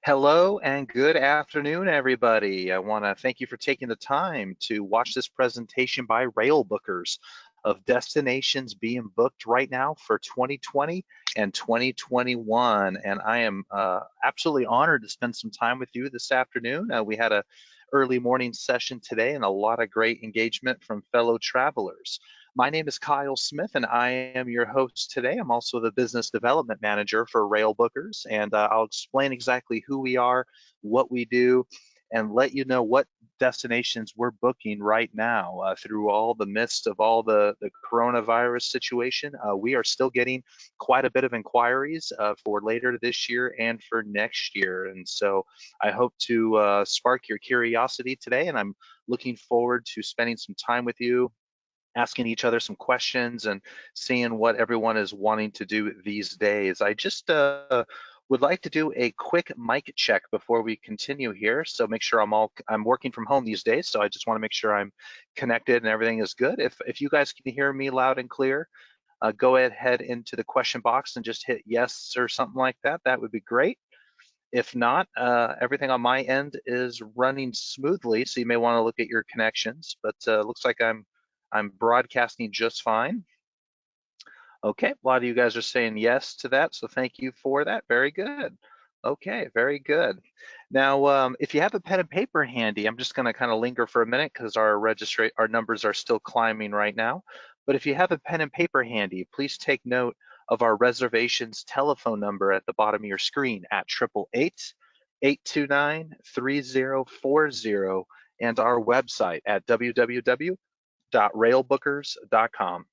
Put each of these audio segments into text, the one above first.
Hello and good afternoon, everybody. I want to thank you for taking the time to watch this presentation by Railbookers of destinations being booked right now for 2020 and 2021. And I am absolutely honored to spend some time with you this afternoon. We had a early morning session today and a lot of great engagement from fellow travelers. My name is Kyle Smith, and I am your host today. I'm also the business development manager for Railbookers, and I'll explain exactly who we are, what we do, and let you know what destinations we're booking right now. Through all the midst of all the coronavirus situation, we are still getting quite a bit of inquiries for later this year and for next year. And so I hope to spark your curiosity today, and I'm looking forward to spending some time with you, asking each other some questions and seeing what everyone is wanting to do these days. I just would like to do a quick mic check before we continue here. So make sure I'm working from home these days. So I just want to make sure I'm connected and everything is good. If you guys can hear me loud and clear, go ahead into the question box and just hit yes or something like that. That would be great. If not, everything on my end is running smoothly, so you may want to look at your connections, but looks like I'm broadcasting just fine. Okay, a lot of you guys are saying yes to that, so thank you for that. Very good. Okay, very good. Now, if you have a pen and paper handy, I'm just going to kind of linger for a minute because our numbers are still climbing right now. But if you have a pen and paper handy, please take note of our reservations telephone number at the bottom of your screen at 888-829-3040 and our website at www.railbookers.com.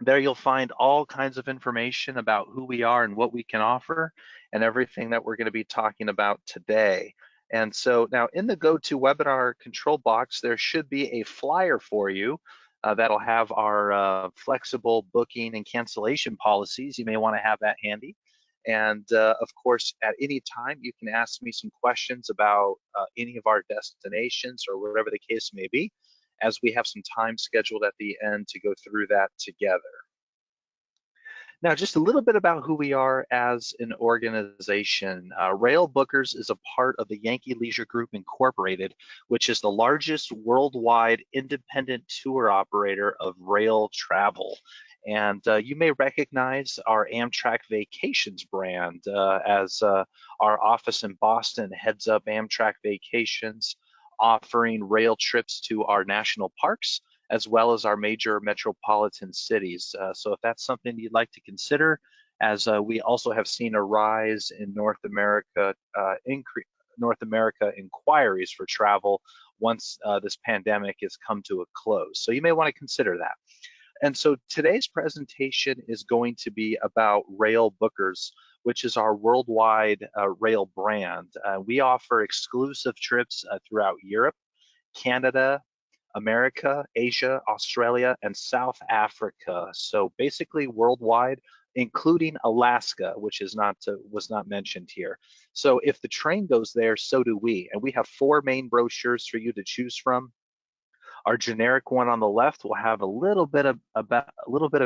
There you'll find all kinds of information about who we are and what we can offer and everything that we're going to be talking about today. And so now in the GoToWebinar control box, there should be a flyer for you that'll have our flexible booking and cancellation policies. You may want to have that handy. And of course, at any time, you can ask me some questions about any of our destinations or whatever the case may be, as we have some time scheduled at the end to go through that together. Now, just a little bit about who we are as an organization. Railbookers is a part of the Yankee Leisure Group Incorporated, which is the largest worldwide independent tour operator of rail travel. And you may recognize our Amtrak Vacations brand as our office in Boston heads up Amtrak Vacations, offering rail trips to our national parks as well as our major metropolitan cities. So if that's something you'd like to consider, as we also have seen a rise in North America inquiries for travel once this pandemic has come to a close. So you may want to consider that. And so today's presentation is going to be about Railbookers, which is our worldwide rail brand. We offer exclusive trips throughout Europe, Canada, America, Asia, Australia, and South Africa. So basically worldwide, including Alaska, which is was not mentioned here. So if the train goes there, so do we. And we have 4 main brochures for you to choose from. Our generic one on the left will have a little bit of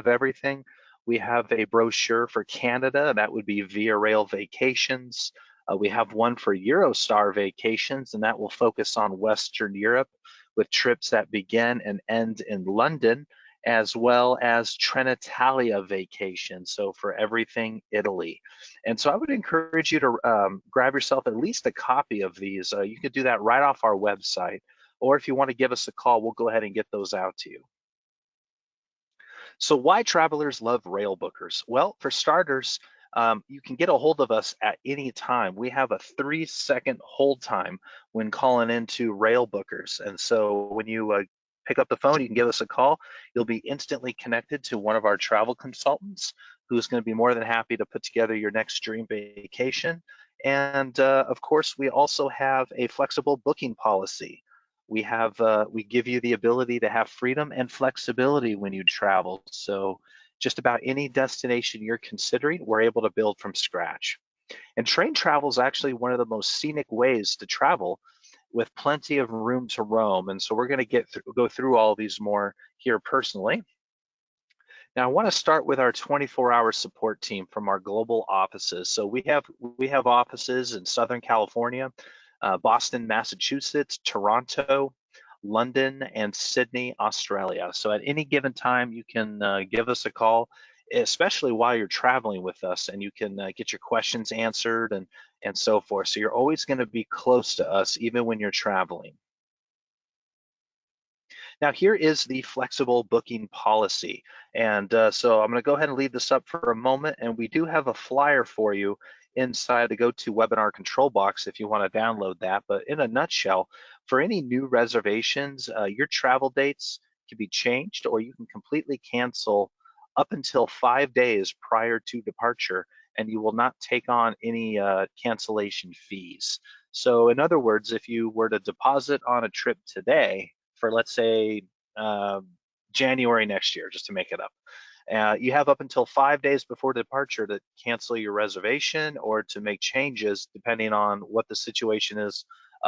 everything. We have a brochure for Canada, that would be Via Rail Vacations. We have one for Eurostar Vacations, and that will focus on Western Europe with trips that begin and end in London, as well as Trenitalia Vacations, so for everything Italy. And so I would encourage you to grab yourself at least a copy of these. You could do that right off our website, or if you want to give us a call, we'll go ahead and get those out to you. So why travelers love Railbookers? Well, for starters, you can get a hold of us at any time. We have a 3-second hold time when calling into Railbookers. And so when you pick up the phone, you can give us a call. You'll be instantly connected to one of our travel consultants who's going to be more than happy to put together your next dream vacation. And of course, we also have a flexible booking policy. We give you the ability to have freedom and flexibility when you travel. So just about any destination you're considering, we're able to build from scratch. And train travel is actually one of the most scenic ways to travel, with plenty of room to roam. And so we're going to go through all these more here personally. Now, I want to start with our 24-hour support team from our global offices. So we have offices in Southern California, Boston, Massachusetts, Toronto, London, and Sydney, Australia. So at any given time, you can give us a call, especially while you're traveling with us, and you can get your questions answered and so forth. So you're always going to be close to us, even when you're traveling. Now, here is the flexible booking policy. And so I'm going to go ahead and leave this up for a moment. And we do have a flyer for you inside the GoToWebinar control box if you want to download that. But in a nutshell, for any new reservations, your travel dates can be changed, or you can completely cancel up until 5 days prior to departure, and you will not take on any cancellation fees. So in other words, if you were to deposit on a trip today, for let's say uh, January next year, just to make it up. You have up until 5 days before departure to cancel your reservation or to make changes depending on what the situation is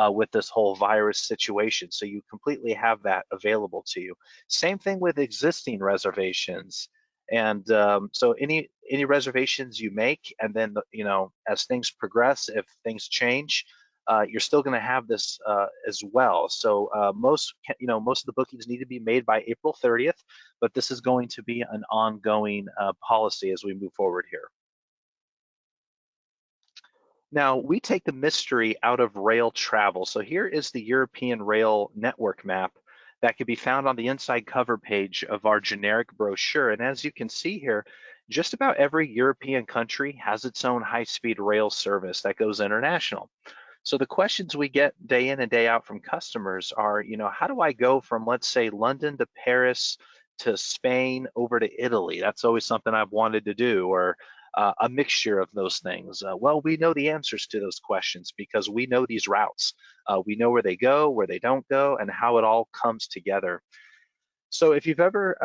with this whole virus situation. So you completely have that available to you. Same thing with existing reservations. And so any reservations you make, and then as things progress, if things change, you're still going to have this as well. So most of the bookings need to be made by April 30th, but this is going to be an ongoing policy as we move forward here. Now, we take the mystery out of rail travel. So here is the European Rail Network map that can be found on the inside cover page of our generic brochure. And as you can see here, just about every European country has its own high-speed rail service that goes international. So the questions we get day in and day out from customers are, how do I go from, let's say, London to Paris to Spain over to Italy? That's always something I've wanted to do, or a mixture of those things. Well, we know the answers to those questions because we know these routes. We know where they go, where they don't go, and how it all comes together. So if you've ever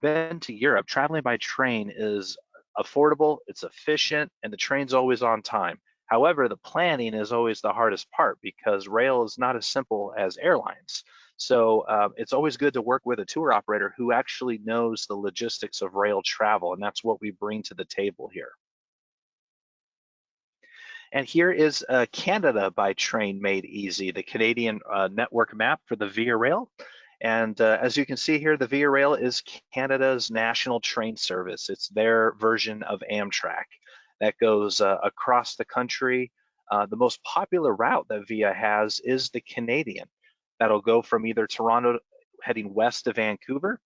been to Europe, traveling by train is affordable, it's efficient, and the train's always on time. However, the planning is always the hardest part because rail is not as simple as airlines. So it's always good to work with a tour operator who actually knows the logistics of rail travel, and that's what we bring to the table here. And here is Canada by Train Made Easy, the Canadian network map for the Via Rail. And as you can see here, the Via Rail is Canada's national train service. It's their version of Amtrak that goes across the country. The most popular route that Via has is the Canadian. That'll go from either Toronto heading west to Vancouver,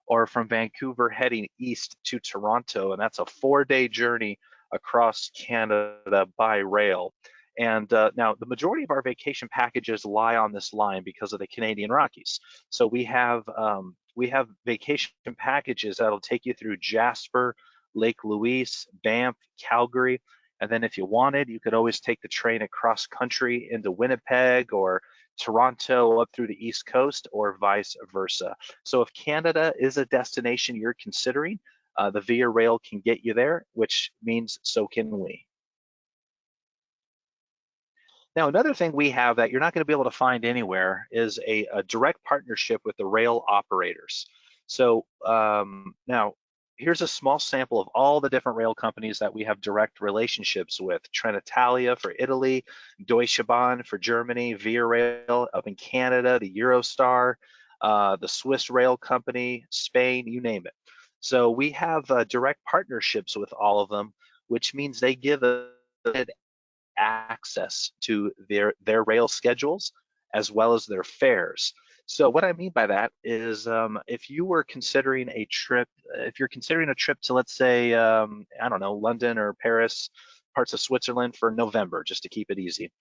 or from Vancouver heading east to Toronto. And that's a 4-day journey across Canada by rail. And now the majority of our vacation packages lie on this line because of the Canadian Rockies. So we have vacation packages that'll take you through Jasper, Lake Louise, Banff, Calgary. And then if you wanted, you could always take the train across country into Winnipeg or Toronto up through the East Coast, or vice versa. So if Canada is a destination you're considering, the Via Rail can get you there, which means so can we. Now, another thing we have that you're not going to be able to find anywhere is a direct partnership with the rail operators. So now, here's a small sample of all the different rail companies that we have direct relationships with. Trenitalia for Italy, Deutsche Bahn for Germany, Via Rail up in Canada, the Eurostar, the Swiss Rail Company, Spain, you name it. So we have direct partnerships with all of them, which means they give us access to their rail schedules as well as their fares. So what I mean by that is if you're considering a trip to, let's say, I don't know, London or Paris, parts of Switzerland for November, just to keep it easy.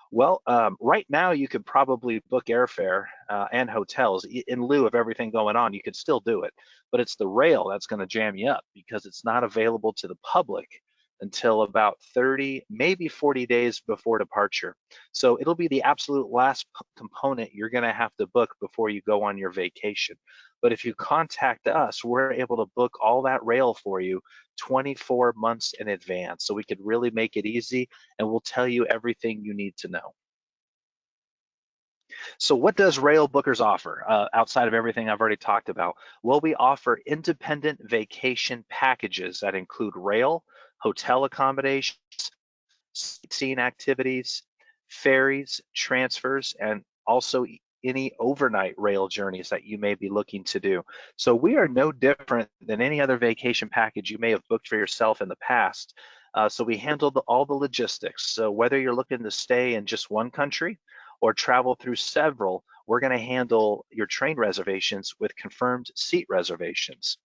Well, right now you could probably book airfare and hotels in lieu of everything going on. You could still do it, but it's the rail that's going to jam you up because it's not available to the public until about 30, maybe 40 days before departure. So it'll be the absolute last component you're going to have to book before you go on your vacation. But if you contact us, we're able to book all that rail for you 24 months in advance. So we could really make it easy, and we'll tell you everything you need to know. So what does Railbookers offer outside of everything I've already talked about? Well, we offer independent vacation packages that include rail, hotel accommodations, sightseeing activities, ferries, transfers, and also any overnight rail journeys that you may be looking to do. So we are no different than any other vacation package you may have booked for yourself in the past. So we handle all the logistics. So whether you're looking to stay in just one country or travel through several, we're going to handle your train reservations with confirmed seat reservations.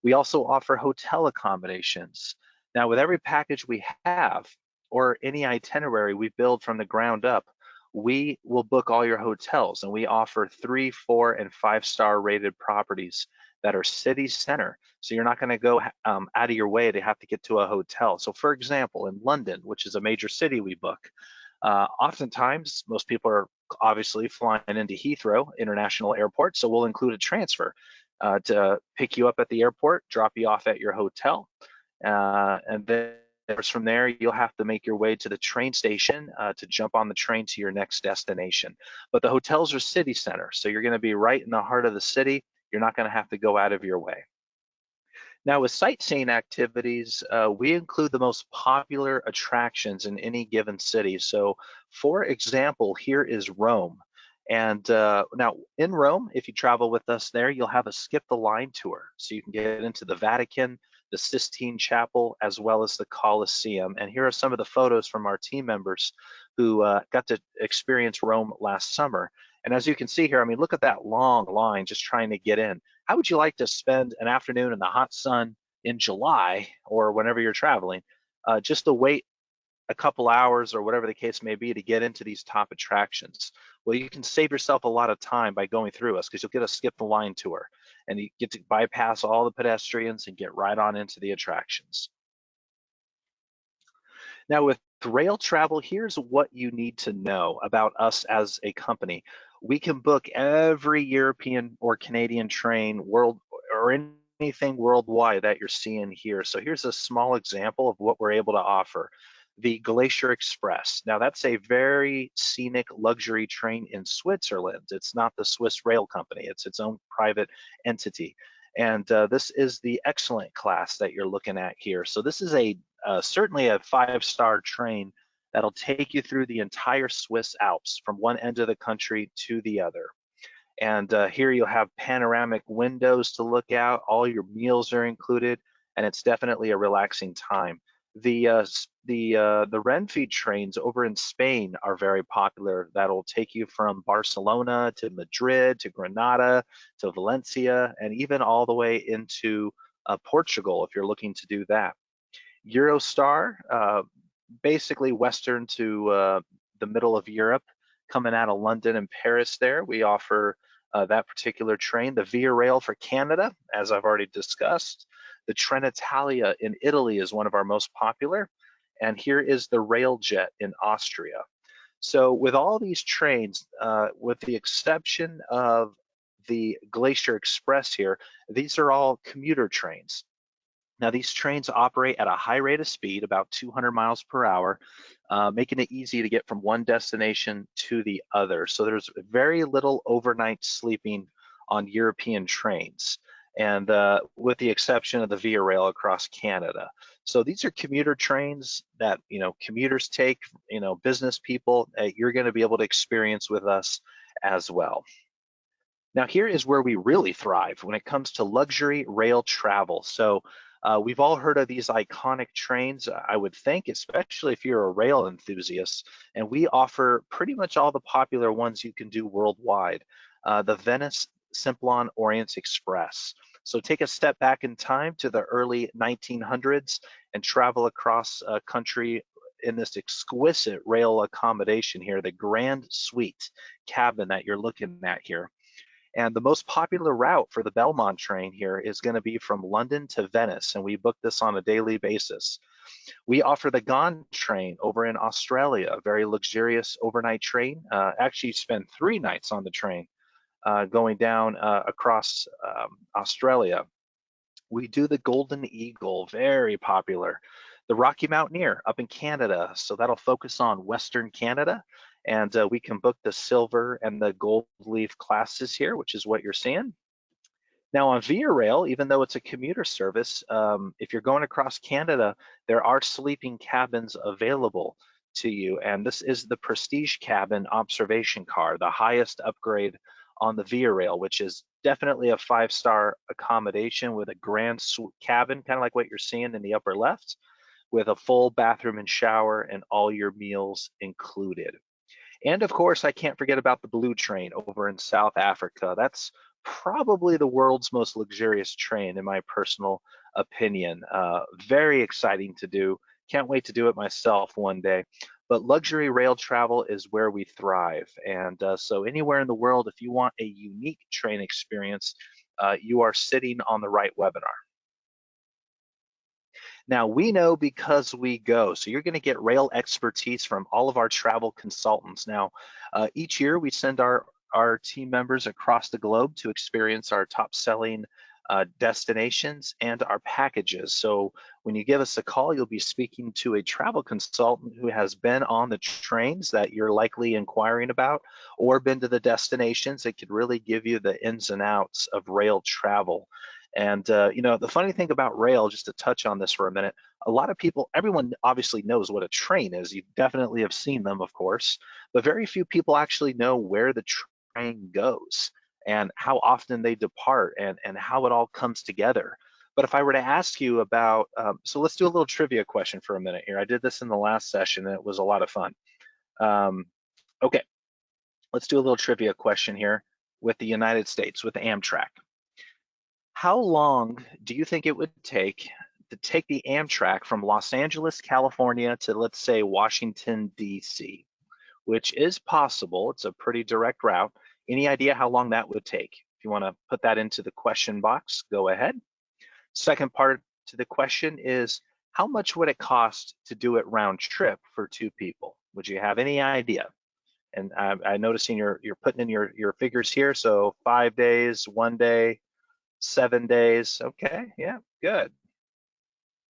We also offer hotel accommodations. Now, with every package we have or any itinerary we build from the ground up, we will book all your hotels, and we offer 3, 4, and 5-star rated properties that are city center. So you're not going to go out of your way to have to get to a hotel. So for example, in London, which is a major city we book, oftentimes most people are obviously flying into Heathrow International Airport, so we'll include a transfer to pick you up at the airport, drop you off at your hotel, and then from there you'll have to make your way to the train station to jump on the train to your next destination. But the hotels are city center, so you're going to be right in the heart of the city. You're not going to have to go out of your way. Now, with sightseeing activities, we include the most popular attractions in any given city. So, for example, here is Rome. And now in Rome, if you travel with us there, you'll have a skip the line tour. So you can get into the Vatican, the Sistine Chapel, as well as the Colosseum. And here are some of the photos from our team members who got to experience Rome last summer. And as you can see here, I mean, look at that long line just trying to get in. How would you like to spend an afternoon in the hot sun in July or whenever you're traveling, just to wait a couple hours or whatever the case may be to get into these top attractions? Well, you can save yourself a lot of time by going through us because you'll get a skip the line tour and you get to bypass all the pedestrians and get right on into the attractions. Now, with rail travel, here's what you need to know about us as a company. We can book every European or Canadian train world or anything worldwide that you're seeing here. So here's a small example of what we're able to offer. The Glacier Express. Now that's a very scenic luxury train in Switzerland. It's not the Swiss Rail Company, it's its own private entity. And this is the excellent class that you're looking at here. So this is certainly a 5-star train that'll take you through the entire Swiss Alps from one end of the country to the other. And here you'll have panoramic windows to look out. All your meals are included, and it's definitely a relaxing time. The Renfe trains over in Spain are very popular. That'll take you from Barcelona to Madrid to Granada to Valencia, and even all the way into Portugal if you're looking to do that. Eurostar, basically western to the middle of Europe, coming out of London and Paris there. We offer that particular train. The Via Rail for Canada, as I've already discussed. The Trenitalia in Italy is one of our most popular. And here is the Railjet in Austria. So with all these trains, with the exception of the Glacier Express here, these are all commuter trains. Now, these trains operate at a high rate of speed, about 200 miles per hour, making it easy to get from one destination to the other. So there's very little overnight sleeping on European trains, and with the exception of the Via Rail across Canada. So these are commuter trains that commuters take, business people you're going to be able to experience with us as well. Now here is where we really thrive when it comes to luxury rail travel. So we've all heard of these iconic trains, I would think, especially if you're a rail enthusiast, and we offer pretty much all the popular ones you can do worldwide. The Venice Simplon Orient Express. So take a step back in time to the early 1900s and travel across a country in this exquisite rail accommodation here, the Grand Suite cabin that you're looking at here. And the most popular route for the Belmont train here is going to be from London to Venice, and we book this on a daily basis. We offer the Gone train over in Australia, a very luxurious overnight train. Actually, you spend 3 nights on the train going down across Australia. We do the Golden Eagle, very popular. The Rocky Mountaineer up in Canada, so that'll focus on Western Canada. And we can book the silver and the gold leaf classes here, which is what you're seeing. Now on Via Rail, even though it's a commuter service, if you're going across Canada, there are sleeping cabins available to you. And this is the Prestige Cabin observation car, the highest upgrade on the Via Rail, which is definitely a 5-star accommodation with a grand cabin, kind of like what you're seeing in the upper left, with a full bathroom and shower and all your meals included. And of course, I can't forget about the Blue Train over in South Africa. That's probably the world's most luxurious train, in my personal opinion. Very exciting to do. Can't wait to do it myself one day. But luxury rail travel is where we thrive. And so anywhere in the world, if you want a unique train experience, you are sitting on the right webinar. Now, we know because we go, so you're going to get rail expertise from all of our travel consultants. Now, each year we send our team members across the globe to experience our top selling destinations and our packages. So when you give us a call, you'll be speaking to a travel consultant who has been on the trains that you're likely inquiring about, or been to the destinations that could really give you the ins and outs of rail travel. And you know, the funny thing about rail, just to touch on this for a minute, a lot of people, everyone obviously knows what a train is. You definitely have seen them, of course, but very few people actually know where the train goes and how often they depart and how it all comes together. But if I were to ask you about, so let's do a little trivia question for a minute here. I did this in the last session and it was a lot of fun. Okay, let's do a little trivia question here with the United States, with Amtrak. How long do you think it would take to take the Amtrak from Los Angeles, California to, let's say, Washington, D.C., which is possible? It's a pretty direct route. Any idea how long that would take? If you want to put that into the question box, go ahead. Second part to the question is, how much would it cost to do it round trip for 2 people? Would you have any idea? And I'm noticing you're putting in your figures here. So 5 days, 1 day, 7 days. Okay, yeah, good.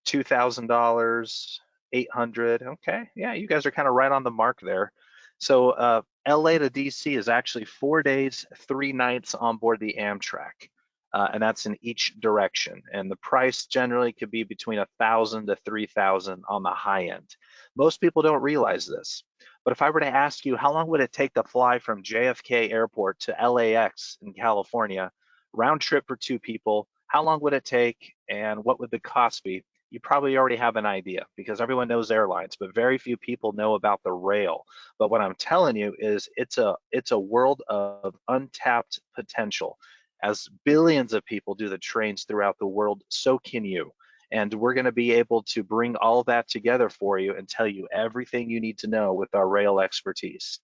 $2,000, 800. Okay, yeah, you guys are kind of right on the mark there. So LA to DC is actually 4 days, 3 nights on board the Amtrak, and that's in each direction. And the price generally could be between 1,000 to 3,000 on the high end. Most people don't realize this. But if I were to ask you, how long would it take to fly from JFK Airport to LAX in California, round trip for 2 people, how long would it take and what would the cost be? You probably already have an idea because everyone knows airlines, but very few people know about the rail. But what I'm telling you is it's a world of untapped potential. As billions of people do the trains throughout the world, so can you. And we're going to be able to bring all that together for you and tell you everything you need to know with our rail expertise.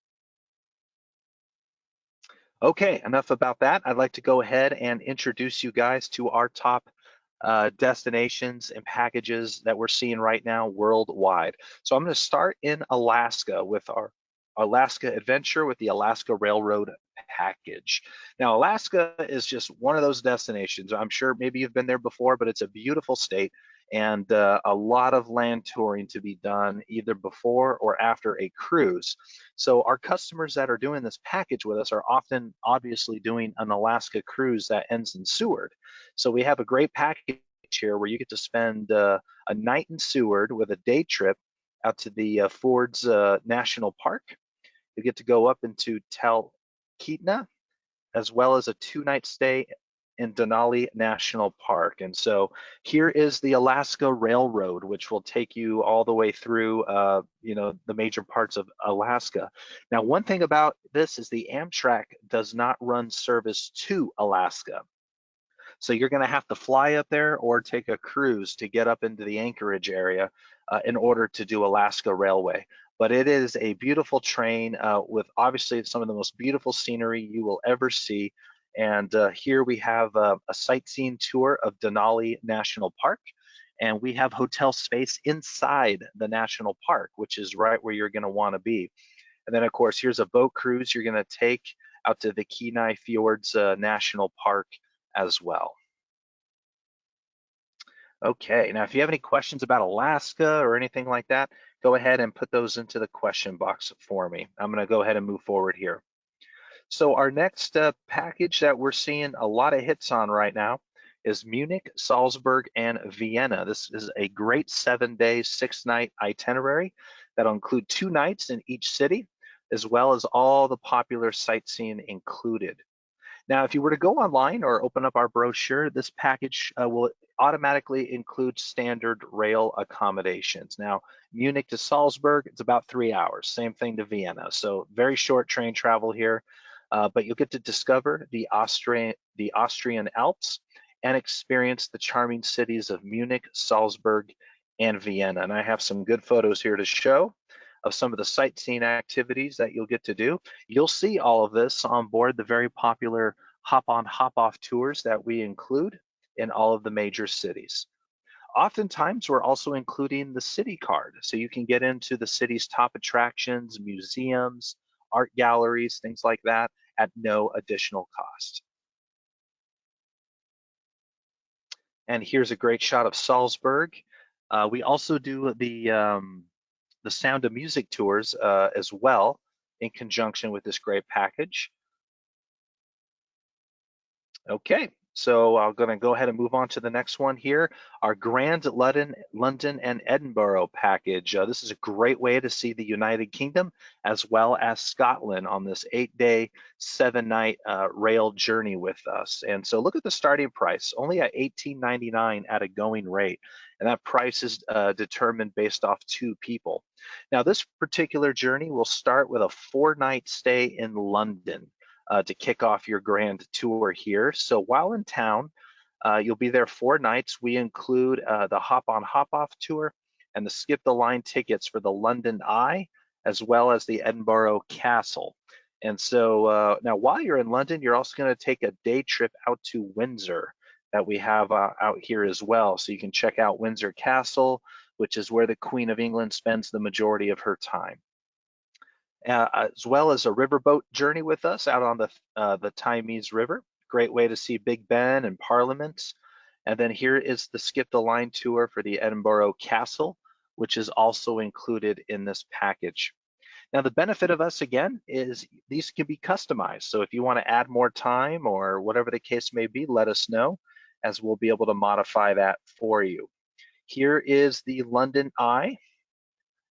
Okay, enough about that. I'd like to go ahead and introduce you guys to our top destinations and packages that we're seeing right now worldwide. So I'm going to start in Alaska with our Alaska adventure with the Alaska Railroad package. Now, Alaska is just one of those destinations. I'm sure maybe you've been there before, but it's a beautiful state and a lot of land touring to be done either before or after a cruise. So our customers that are doing this package with us are often obviously doing an Alaska cruise that ends in Seward. So we have a great package here where you get to spend a night in Seward with a day trip out to the Fords National Park. You get to go up into Talkeetna, as well as a 2-night stay in Denali National Park. And so here is the Alaska Railroad, which will take you all the way through, you know, the major parts of Alaska. Now, one thing about this is the Amtrak does not run service to Alaska. So you're going to have to fly up there or take a cruise to get up into the Anchorage area in order to do Alaska Railway. But it is a beautiful train with obviously some of the most beautiful scenery you will ever see. And here we have a sightseeing tour of Denali National Park. And we have hotel space inside the national park, which is right where you're going to want to be. And then, of course, here's a boat cruise you're going to take out to the Kenai Fjords National Park as well. Okay, now if you have any questions about Alaska or anything like that, go ahead and put those into the question box for me. I'm going to go ahead and move forward here. So our next package that we're seeing a lot of hits on right now is Munich, Salzburg, and Vienna. This is a great 7-day, 6-night itinerary that'll include 2 nights in each city, as well as all the popular sightseeing included. Now, if you were to go online or open up our brochure, this package will automatically include standard rail accommodations. Now, Munich to Salzburg, it's about 3 hours. Same thing to Vienna. So very short train travel here, but you'll get to discover the Austrian Alps and experience the charming cities of Munich, Salzburg, and Vienna. And I have some good photos here to show of some of the sightseeing activities that you'll get to do. You'll see all of this on board the very popular hop-on, hop-off tours that we include in all of the major cities. Oftentimes, we're also including the city card, so you can get into the city's top attractions, museums, art galleries, things like that, at no additional cost. And here's a great shot of Salzburg. We also do the Sound of Music tours as well in conjunction with this great package. Okay, so I'm going to go ahead and move on to the next one here, our Grand London and Edinburgh package. This is a great way to see the United Kingdom as well as Scotland on this 8-day, 7-night rail journey with us. And so look at the starting price, only at $18.99 at a going rate. And that price is determined based off 2 people. Now, this particular journey will start with a 4-night stay in London to kick off your grand tour here. So while in town, you'll be there 4 nights. We include the hop-on, hop-off tour and the skip the line tickets for the London Eye, as well as the Edinburgh Castle. And so now while you're in London, you're also going to take a day trip out to Windsor that we have out here as well. So you can check out Windsor Castle, which is where the Queen of England spends the majority of her time. As well as a riverboat journey with us out on the Thames River. Great way to see Big Ben and Parliament. And then here is the Skip the Line tour for the Edinburgh Castle, which is also included in this package. Now, the benefit of us, again, is these can be customized. So if you want to add more time or whatever the case may be, let us know, as we'll be able to modify that for you. Here is the London Eye,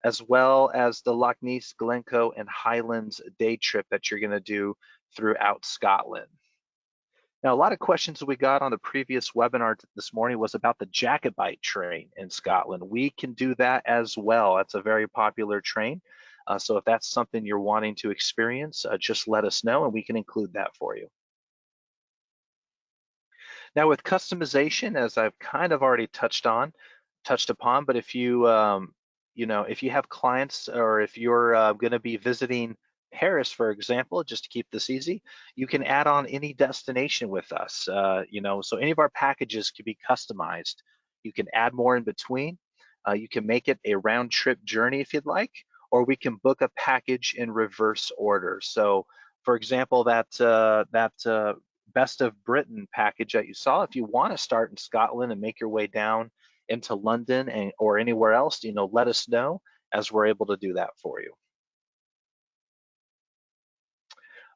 as well as the Loch Ness, Glencoe, and Highlands day trip that you're going to do throughout Scotland. Now, a lot of questions we got on the previous webinar this morning was about the Jacobite train in Scotland. We can do that as well. That's a very popular train. So if that's something you're wanting to experience, just let us know and we can include that for you. Now, with customization, as I've kind of already touched upon, but if you if you have clients or if you're going to be visiting Paris, for example, just to keep this easy, you can add on any destination with us. So any of our packages can be customized. You can add more in between. You can make it a round trip journey if you'd like, or we can book a package in reverse order. So, for example, that Best of Britain package that you saw, if you want to start in Scotland and make your way down into London or anywhere else, let us know, as we're able to do that for you.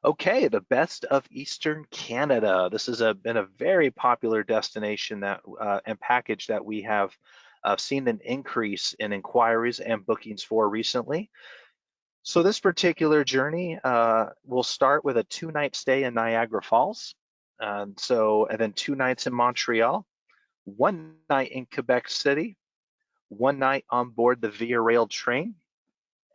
Okay, the Best of Eastern Canada. This has been a very popular destination and package that we have seen an increase in inquiries and bookings for recently. So this particular journey will start with a 2-night stay in Niagara Falls, and then 2 nights in Montreal, 1 night in Quebec City, 1 night on board the Via Rail train,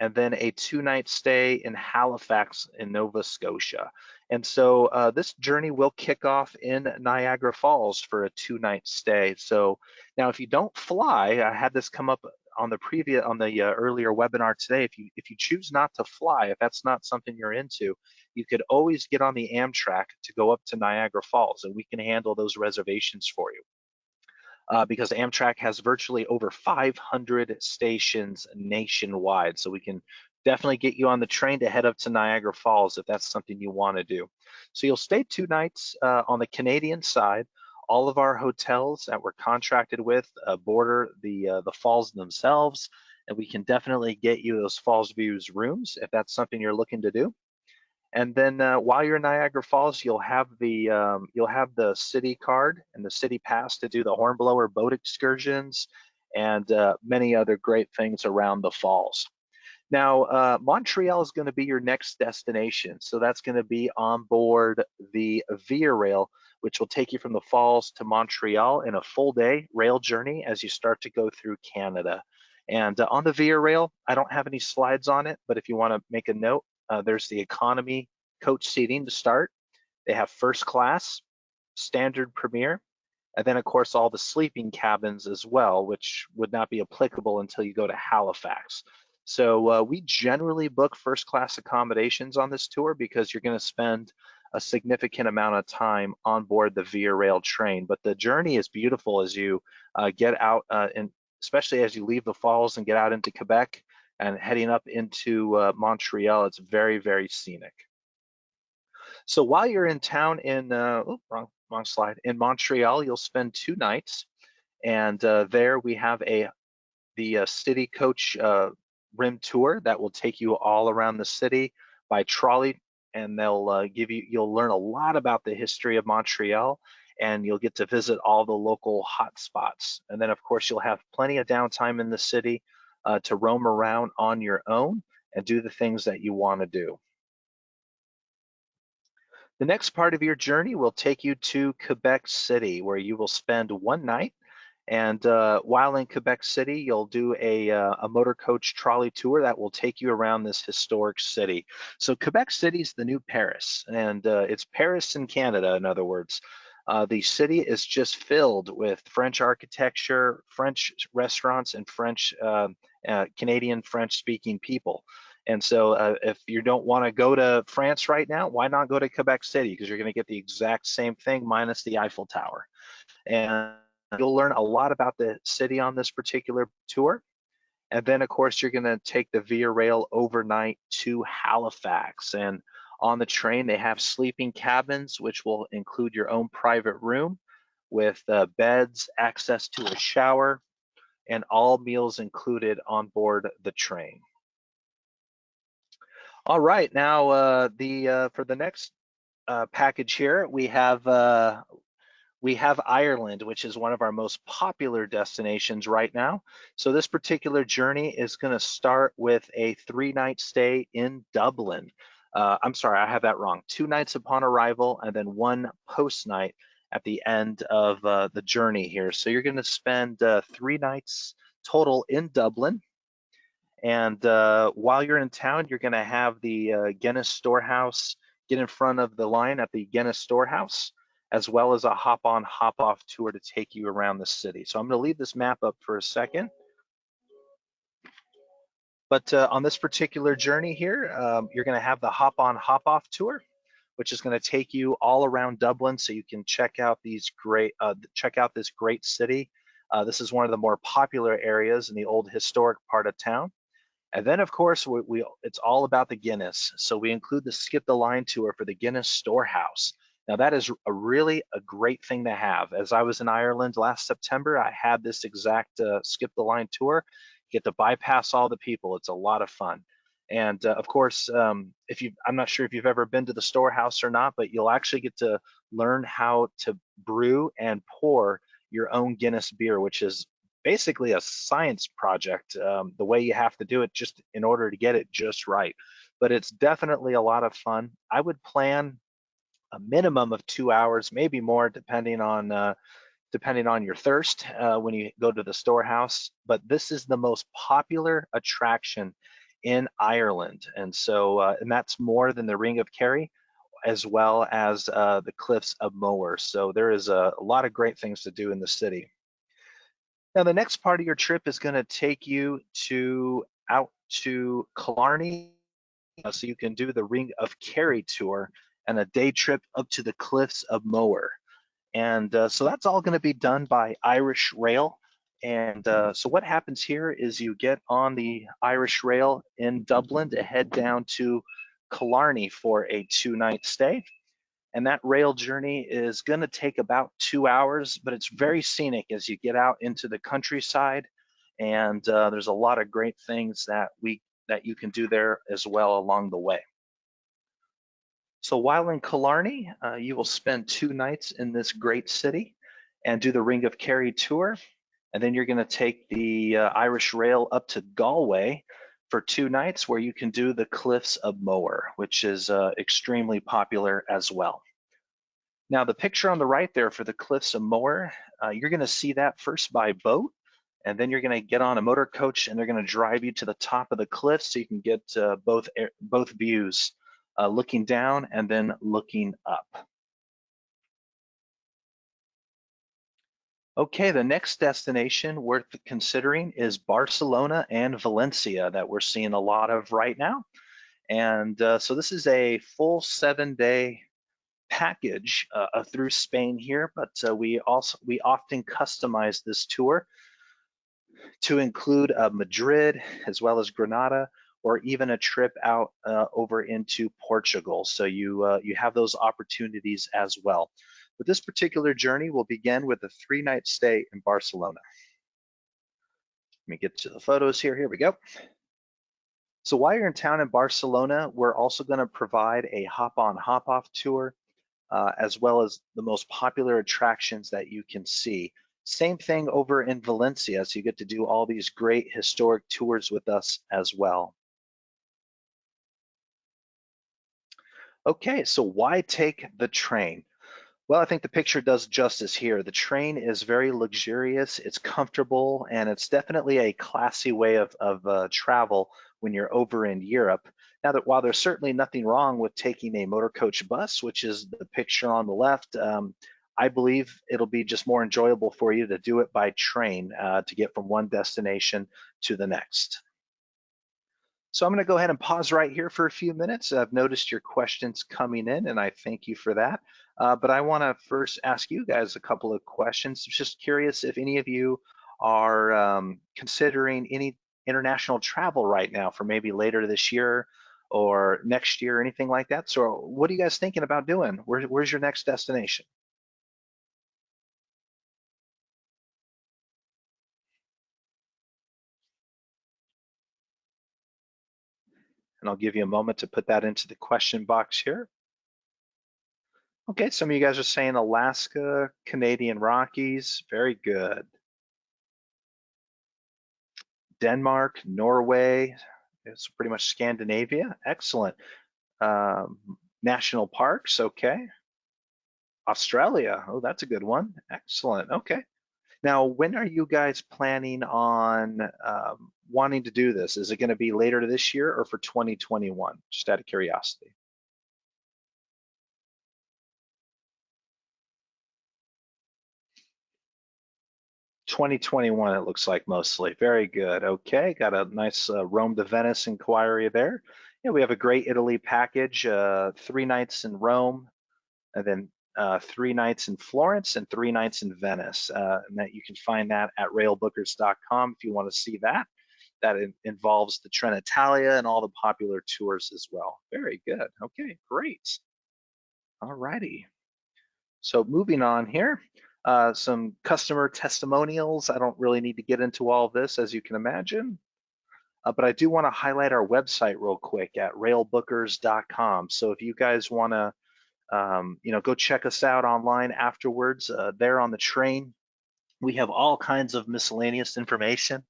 and then a 2-night stay in Halifax in Nova Scotia. And so this journey will kick off in Niagara Falls for a 2-night stay. So now if you don't fly, I had this come up on the earlier webinar today. If you choose not to fly, if that's not something you're into, you could always get on the Amtrak to go up to Niagara Falls, and we can handle those reservations for you. Because Amtrak has virtually over 500 stations nationwide. So we can definitely get you on the train to head up to Niagara Falls if that's something you want to do. So you'll stay 2 nights on the Canadian side. All of our hotels that we're contracted with border the falls themselves, and we can definitely get you those Falls Views rooms if that's something you're looking to do. And then while you're in Niagara Falls, you'll have the city card and the city pass to do the Hornblower boat excursions and many other great things around the falls. Now, Montreal is going to be your next destination. So that's going to be on board the Via Rail, which will take you from the falls to Montreal in a full day rail journey as you start to go through Canada. And on the Via Rail, I don't have any slides on it, but if you want to make a note, there's the economy coach seating to start. They have first class, standard premier, and then of course all the sleeping cabins as well, which would not be applicable until you go to Halifax. So we generally book first class accommodations on this tour because you're going to spend a significant amount of time on board the Via Rail train. But the journey is beautiful as you get out, and especially as you leave the falls and get out into Quebec and heading up into Montreal. It's very, very scenic. So while you're in town in, wrong slide, in Montreal, you'll spend 2 nights, and there we have the city coach rim tour that will take you all around the city by trolley, and you'll learn a lot about the history of Montreal, and you'll get to visit all the local hot spots. And then of course you'll have plenty of downtime in the city to roam around on your own and do the things that you want to do. The next part of your journey will take you to Quebec City, where you will spend 1 night. And while in Quebec City, you'll do a motor coach trolley tour that will take you around this historic city. So Quebec City is the new Paris, and it's Paris in Canada, in other words. The city is just filled with French architecture, French restaurants, and Canadian French-speaking people. And so if you don't want to go to France right now, why not go to Quebec City? Because you're going to get the exact same thing minus the Eiffel Tower. And you'll learn a lot about the city on this particular tour. And then, of course, you're going to take the Via Rail overnight to Halifax. And on the train, they have sleeping cabins, which will include your own private room with beds, access to a shower, and all meals included on board the train. All right, now for the next package here, we have Ireland, which is one of our most popular destinations right now. So this particular journey is going to start with a 3-night stay in Dublin. I'm sorry, I have that wrong. 2 nights upon arrival and then 1 post night at the end of the journey here. So you're going to spend 3 nights total in Dublin. And while you're in town, you're going to have the Guinness Storehouse, get in front of the line at the Guinness Storehouse, as well as a hop-on, hop-off tour to take you around the city. So I'm going to leave this map up for a second. But on this particular journey here, you're going to have the hop-on, hop-off tour, which is going to take you all around Dublin, so you can check out this great city. This is one of the more popular areas in the old historic part of town. And then, of course, it's all about the Guinness. So we include the Skip the Line tour for the Guinness Storehouse. Now, that is really a great thing to have. As I was in Ireland last September, I had this exact Skip the Line tour. You get to bypass all the people. It's a lot of fun. And of course, I'm not sure if you've ever been to the Storehouse or not, but you'll actually get to learn how to brew and pour your own Guinness beer, which is basically a science project, the way you have to do it just in order to get it just right. But it's definitely a lot of fun. I would plan a minimum of 2 hours, maybe more, depending on your thirst when you go to the Storehouse. But this is the most popular attraction in Ireland, and so and that's more than the Ring of Kerry, as well as the Cliffs of Moher. So there is a lot of great things to do in the city. Now, the next part of your trip is going to take you out to Killarney, so you can do the Ring of Kerry tour and a day trip up to the Cliffs of Moher. And so that's all going to be done by Irish Rail. And so what happens here is you get on the Irish Rail in Dublin to head down to Killarney for a 2-night stay. And that rail journey is going to take about 2 hours, but it's very scenic as you get out into the countryside and there's a lot of great things that you can do there as well along the way. So while in Killarney, you will spend 2 nights in this great city and do the Ring of Kerry tour. And then you're going to take the Irish Rail up to Galway for 2 nights, where you can do the Cliffs of Moher, which is extremely popular as well. Now, the picture on the right there for the Cliffs of Moher, you're going to see that first by boat, and then you're going to get on a motor coach, and they're going to drive you to the top of the cliff so you can get both views, looking down and then looking up. Okay, the next destination worth considering is Barcelona and Valencia, that we're seeing a lot of right now. And so this is a full 7-day package through Spain here, but we often customize this tour to include Madrid as well as Granada, or even a trip out over into Portugal. So you have those opportunities as well. But this particular journey will begin with a 3-night stay in Barcelona. Let me get to the photos here. Here we go. So while you're in town in Barcelona, we're also going to provide a hop-on, hop-off tour, as well as the most popular attractions that you can see. Same thing over in Valencia, so you get to do all these great historic tours with us as well. Okay, so why take the train? Well, I think the picture does justice here. The train is very luxurious, it's comfortable, and it's definitely a classy way of travel when you're over in Europe. Now, that while there's certainly nothing wrong with taking a motor coach bus, which is the picture on the left, I believe it'll be just more enjoyable for you to do it by train to get from one destination to the next. So I'm going to go ahead and pause right here for a few minutes. I've noticed your questions coming in, and I thank you for that. But I want to first ask you guys a couple of questions. Just curious if any of you are considering any international travel right now for maybe later this year or next year or anything like that. So what are you guys thinking about doing? Where's your next destination? And I'll give you a moment to put that into the question box here. Okay, some of you guys are saying Alaska, Canadian Rockies, very good. Denmark, Norway, it's pretty much Scandinavia, excellent. National parks, okay. Australia, oh, that's a good one, excellent, okay. Now, when are you guys planning on wanting to do this? Is it gonna be later this year or for 2021? Just out of curiosity. 2021, it looks like mostly. Very good. Okay, got a nice Rome to Venice inquiry there. Yeah, we have a great Italy package, 3 nights in Rome, and then 3 nights in Florence and 3 nights in Venice. And that you can find that at railbookers.com if you want to see that. That involves the Trenitalia and all the popular tours as well. Very good. Okay, great. All righty. So moving on here, some customer testimonials. I don't really need to get into all of this, as you can imagine, but I do want to highlight our website real quick at railbookers.com. So if you guys want to, go check us out online afterwards, there on the train, we have all kinds of miscellaneous information,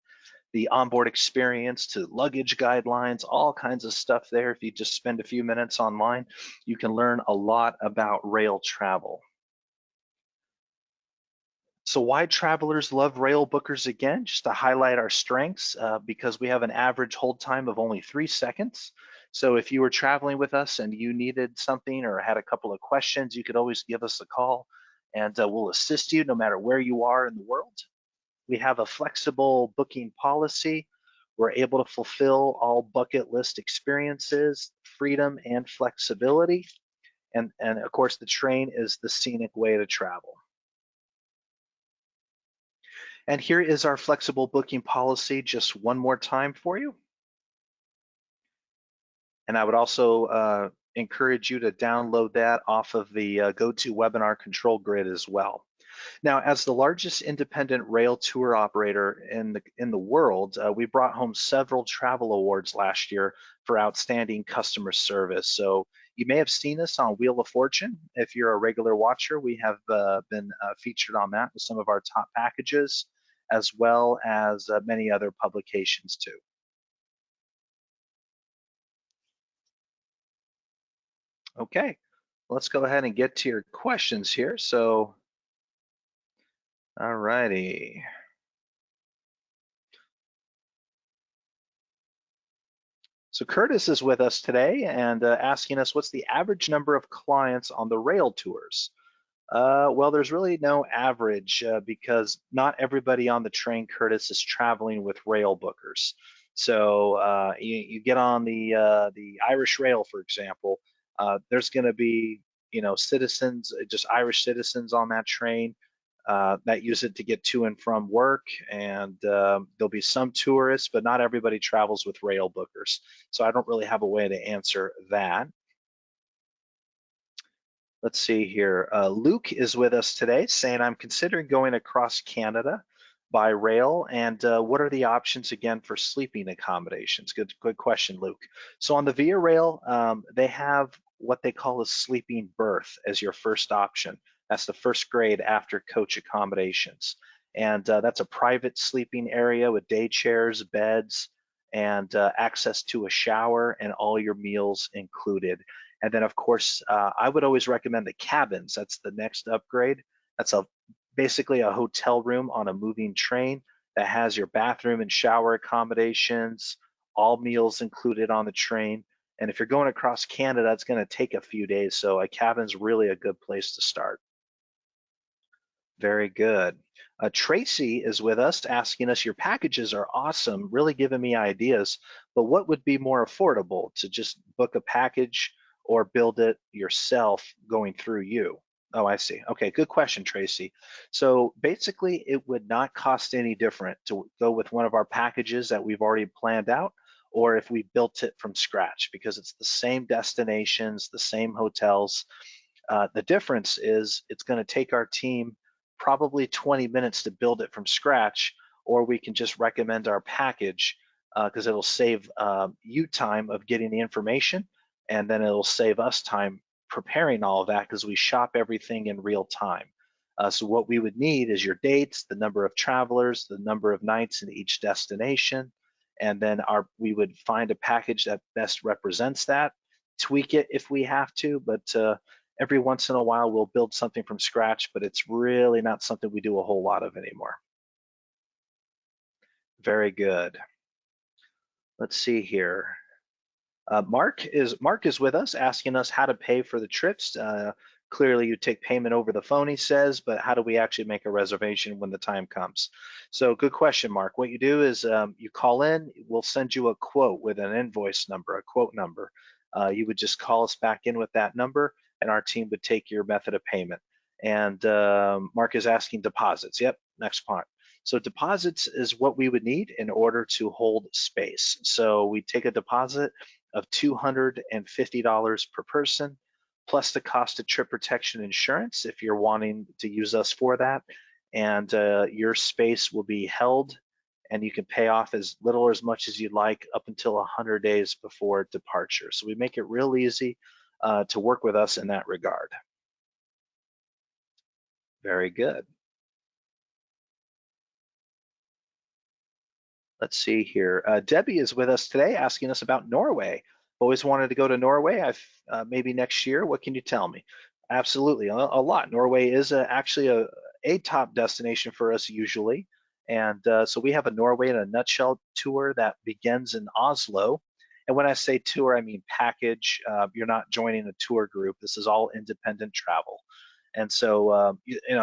the onboard experience to luggage guidelines, all kinds of stuff there. If you just spend a few minutes online, you can learn a lot about rail travel. So why travelers love Railbookers again, just to highlight our strengths, because we have an average hold time of only 3 seconds. So if you were traveling with us and you needed something or had a couple of questions, you could always give us a call and we'll assist you no matter where you are in the world. We have a flexible booking policy. We're able to fulfill all bucket list experiences, freedom and flexibility. And of course, the train is the scenic way to travel. And here is our flexible booking policy just one more time for you. And I would also encourage you to download that off of the GoToWebinar control grid as well. Now, as the largest independent rail tour operator in the world, we brought home several travel awards last year for outstanding customer service. So you may have seen us on Wheel of Fortune. If you're a regular watcher, we have been featured on that with some of our top packages, as well as many other publications too. Okay, let's go ahead and get to your questions here. So, all righty. So Curtis is with us today and asking us what's the average number of clients on the rail tours? Well, there's really no average because not everybody on the train, Curtis, is traveling with Railbookers. So you get on the Irish Rail, for example, there's going to be citizens, just Irish citizens on that train that use it to get to and from work, and there'll be some tourists, but not everybody travels with Railbookers. So I don't really have a way to answer that. Let's see here. Luke is with us today saying, I'm considering going across Canada by rail, and what are the options again for sleeping accommodations? Good question, Luke. So on the Via Rail, they have what they call a sleeping berth as your first option. That's the first grade after coach accommodations. And that's a private sleeping area with day chairs, beds, and access to a shower and all your meals included. And then, of course, I would always recommend the cabins. That's the next upgrade. That's basically a hotel room on a moving train that has your bathroom and shower accommodations, all meals included on the train. And if you're going across Canada, it's going to take a few days. So a cabin's really a good place to start. Very good. Tracy is with us asking us, your packages are awesome, really giving me ideas, but what would be more affordable, to just book a package or build it yourself going through you? Oh, I see. Okay, good question, Tracy. So basically, it would not cost any different to go with one of our packages that we've already planned out, or if we built it from scratch, because it's the same destinations, the same hotels. The difference is it's going to take our team probably 20 minutes to build it from scratch, or we can just recommend our package because it'll save you time of getting the information, and then it'll save us time preparing all of that because we shop everything in real time. So what we would need is your dates, the number of travelers, the number of nights in each destination, and then we would find a package that best represents that, tweak it if we have to, but every once in a while we'll build something from scratch, but it's really not something we do a whole lot of anymore. Very good. Let's see here. Mark is with us asking us how to pay for the trips. Clearly you take payment over the phone, he says, but how do we actually make a reservation when the time comes? So good question, Mark. What you do is you call in, we'll send you a quote with an invoice number, a quote number. You would just call us back in with that number and our team would take your method of payment. And Mark is asking deposits. Yep, next part. So deposits is what we would need in order to hold space. So we take a deposit of $250 per person, plus the cost of trip protection insurance if you're wanting to use us for that. And your space will be held and you can pay off as little or as much as you'd like up until 100 days before departure. So we make it real easy to work with us in that regard. Very good. Let's see here. Debbie is with us today asking us about Norway. Always wanted to go to Norway. Maybe next year. What can you tell me? Absolutely, a lot. Norway is actually a top destination for us usually. And so we have a Norway in a nutshell tour that begins in Oslo. And when I say tour, I mean package. You're not joining a tour group. This is all independent travel. And so,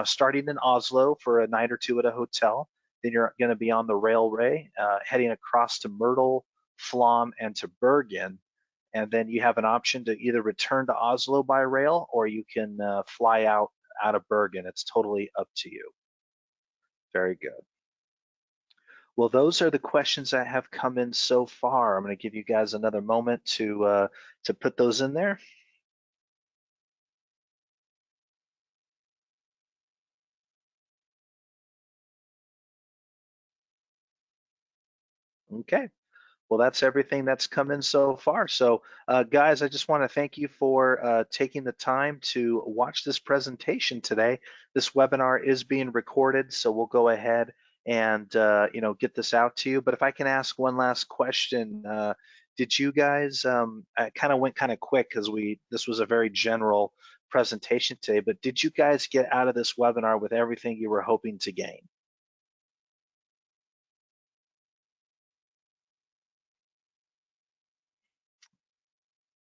starting in Oslo for a night or two at a hotel, then you're going to be on the railway, heading across to Myrtle, Flom, and to Bergen. And then you have an option to either return to Oslo by rail or you can fly out of Bergen. It's totally up to you. Very good. Well, those are the questions that have come in so far. I'm going to give you guys another moment to put those in there. Okay. Well, that's everything that's come in so far. So, guys, I just want to thank you for taking the time to watch this presentation today. This webinar is being recorded, so we'll go ahead and get this out to you. But if I can ask one last question, did you guys? I kind of went kind of quick because this was a very general presentation today. But did you guys get out of this webinar with everything you were hoping to gain?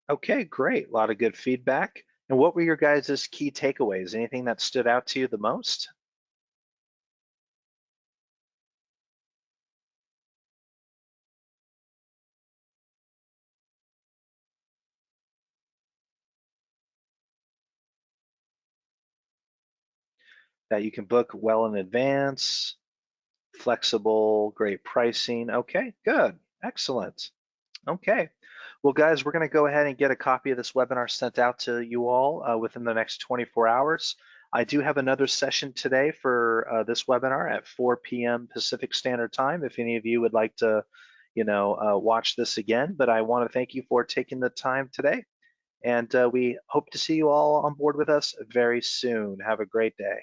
Okay, great. A lot of good feedback. And what were your guys' key takeaways? Anything that stood out to you the most? That you can book well in advance, flexible, great pricing. Okay, good. Excellent. Okay. Well, guys, we're going to go ahead and get a copy of this webinar sent out to you all within the next 24 hours. I do have another session today for this webinar at 4 p.m. Pacific Standard Time, if any of you would like to, watch this again. But I want to thank you for taking the time today, and we hope to see you all on board with us very soon. Have a great day.